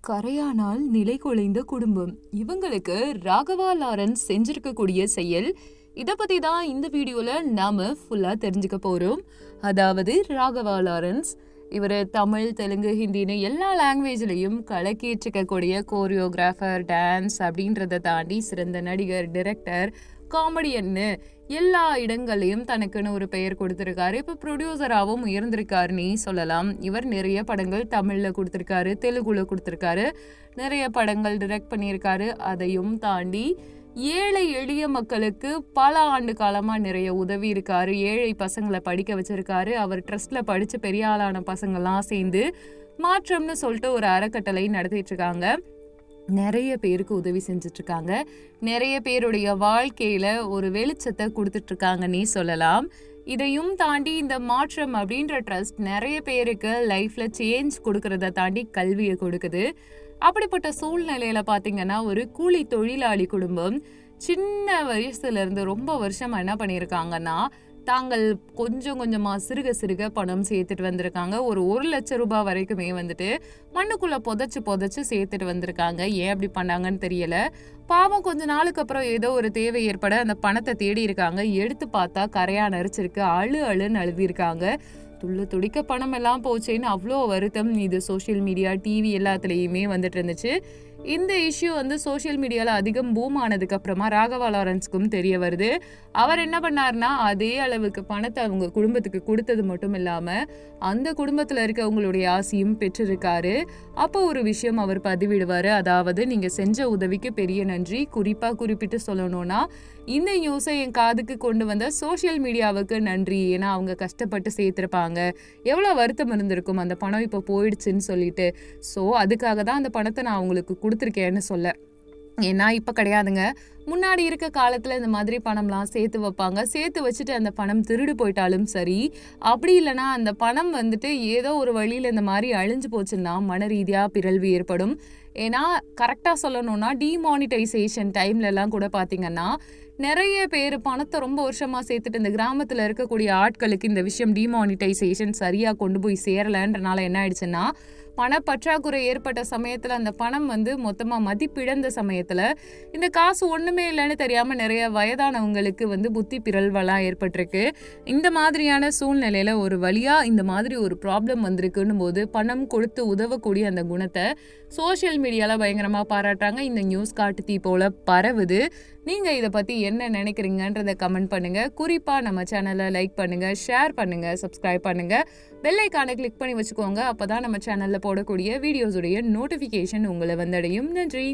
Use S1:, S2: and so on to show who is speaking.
S1: கரையானால் நிலை குலைந்த குடும்பம். இவங்களுக்கு ராகவா லாரன்ஸ் செஞ்சிருக்கக்கூடிய செயல், இதை பத்தி தான் இந்த வீடியோல நாம ஃபுல்லா தெரிஞ்சுக்க போறோம். அதாவது ராகவா லாரன்ஸ் இவர் தமிழ், தெலுங்கு, ஹிந்தின்னு எல்லா லாங்குவேஜ்லையும் கலக்கேற்றிக்கக்கூடிய கோரியோகிராஃபர், டான்ஸ் அப்படின்றத தாண்டி சிறந்த நடிகர், டிரெக்டர், காமெடியன்னு எல்லா இடங்களையும் தனக்குன்னு ஒரு பெயர் கொடுத்துருக்காரு. இப்போ ப்ரொடியூசராகவும் உயர்ந்திருக்காருன்னு சொல்லலாம். இவர் நிறைய படங்கள் தமிழில் கொடுத்துருக்காரு, தெலுங்குல கொடுத்துருக்காரு, நிறைய படங்கள் டிரெக்ட் பண்ணியிருக்காரு. அதையும் தாண்டி ஏழை எளிய மக்களுக்கு பல ஆண்டு காலமாக நிறைய உதவி இருக்காரு. ஏழை பசங்களை படிக்க வச்சிருக்காரு. அவர் ட்ரஸ்ட்ல படித்து பெரிய ஆளான பசங்கள்லாம் சேர்ந்து மாற்றம்னு சொல்லிட்டு ஒரு அறக்கட்டளை நடத்திட்டு இருக்காங்க. நிறைய பேருக்கு உதவி செஞ்சிட்ருக்காங்க. நிறைய பேருடைய வாழ்க்கையில் ஒரு வெளிச்சத்தை கொடுத்துட்ருக்காங்கன்னே சொல்லலாம். இதையும் தாண்டி இந்த மாற்றம் அப்படின்ற ட்ரஸ்ட் நிறைய பேருக்கு லைஃப்பில் சேஞ்ச் கொடுக்கறத தாண்டி கல்வியை கொடுக்குது. அப்படிப்பட்ட சூழ்நிலையில் பார்த்தீங்கன்னா, ஒரு கூலி தொழிலாளி குடும்பம் சின்ன வயசுலேருந்து ரொம்ப வருஷமாக என்ன பண்ணியிருக்காங்கன்னா, தாங்கள் கொஞ்சம் கொஞ்சமாக சிறுக சிறுக பணம் சேர்த்துட்டு வந்திருக்காங்க. ஒரு லட்சம் ரூபாய் வரைக்குமே வந்துட்டு மண்ணுக்குள்ளே புதைச்சு சேர்த்துட்டு வந்திருக்காங்க. ஏன் அப்படி பண்ணாங்கன்னு தெரியல. பாவம் கொஞ்ச நாளுக்கு அப்புறம் ஏதோ ஒரு தேவை ஏற்பட அந்த பணத்தை தேடி இருக்காங்க. எடுத்து பார்த்தா கரையா நரிச்சிருக்கு. அழுன்னு அழுதிருக்காங்க. துடிக்க பணம் எல்லாம் போச்சேன்னு அவ்வளோ வருத்தம். இது சோஷியல் மீடியா, டிவி எல்லாத்துலேயுமே வந்துட்டு இருந்துச்சு. இந்த இஷ்யூ சோஷியல் மீடியாவில் அதிகம் பூம் ஆனதுக்கு அப்புறமா ராகவா லாரன்ஸ்க்கும் தெரிய வருது. அவர் என்ன பண்ணார்னா, அதே அளவுக்கு பணத்தை அவங்க குடும்பத்துக்கு கொடுத்தது மட்டும் இல்லாமல் அந்த குடும்பத்தில் இருக்கவங்களுடைய ஆசையும் பெற்றிருக்காரு. அப்போ ஒரு விஷயம் அவர் பதிவிடுவார். அதாவது, நீங்கள் செஞ்ச உதவிக்கு பெரிய நன்றி. குறிப்பாக குறிப்பிட்டு சொல்லணும்னா, இந்த நியூஸை என் காதுக்கு கொண்டு வந்த சோஷியல் மீடியாவுக்கு நன்றி. ஏன்னா அவங்க கஷ்டப்பட்டு சேர்த்துருப்பாங்க. எவ்வளோ வருத்தம் இருந்திருக்கும் அந்த பணம் இப்போ போயிடுச்சுன்னு சொல்லிட்டு. ஸோ அதுக்காக தான் அந்த பணத்தை நான் அவங்களுக்கு கொடுத்துருக்கேன்னு சொல்ல. ஏன்னா இப்போ கிடையாதுங்க. முன்னாடி இருக்க காலத்தில் இந்த மாதிரி பணம்லாம் சேர்த்து வைப்பாங்க. சேர்த்து வச்சுட்டு அந்த பணம் திருடு போயிட்டாலும் சரி, அப்படி இல்லைனா அந்த பணம் ஏதோ ஒரு வழியில் இந்த மாதிரி அழிஞ்சு போச்சுன்னா மன ரீதியாக பிறழ்வு ஏற்படும். ஏன்னா கரெக்டாக சொல்லணும்னா, டிமானிட்டைசேஷன் டைம்லலாம் கூட பார்த்தீங்கன்னா, நிறைய பேர் பணத்தை ரொம்ப வருஷமாக சேர்த்துட்டு இந்த கிராமத்தில் இருக்கக்கூடிய ஆட்களுக்கு இந்த விஷயம் டிமானிட்டைசேஷன் சரியாக கொண்டு போய் சேரலைன்றனால என்ன ஆயிடுச்சுன்னா, பணப்பற்றாக்குறை ஏற்பட்ட சமயத்தில் அந்த பணம் மொத்தமாக மதிப்பிழந்த சமயத்தில் இந்த காசு ஒன்றுமே இல்லைன்னு தெரியாமல் நிறைய வயதானவங்களுக்கு புத்தி பிறழ்வெல்லாம் ஏற்பட்டிருக்கு. இந்த மாதிரியான சூழ்நிலையில் ஒரு வழியாக இந்த மாதிரி ஒரு ப்ராப்ளம் வந்திருக்குன்னும் போது பணம் கொடுத்து உதவக்கூடிய அந்த குணத்தை சோஷியல் மீடியாவில் பயங்கரமாக பாராட்டுறாங்க. இந்த நியூஸ் காட்டு தீ போல் பரவுது. நீங்கள் இதை பற்றி என்ன நினைக்கிறீங்கன்றதை கமெண்ட் பண்ணுங்கள். குறிப்பாக நம்ம சேனலை லைக் பண்ணுங்கள், ஷேர் பண்ணுங்கள், சப்ஸ்கிரைப் பண்ணுங்கள், பெல் ஐகானை கிளிக் பண்ணி வச்சுக்கோங்க. அப்போ தான் நம்ம சேனலில் போடக்கூடிய வீடியோஸுடைய நோட்டிஃபிகேஷன் உங்களை வந்தடையும். நன்றி.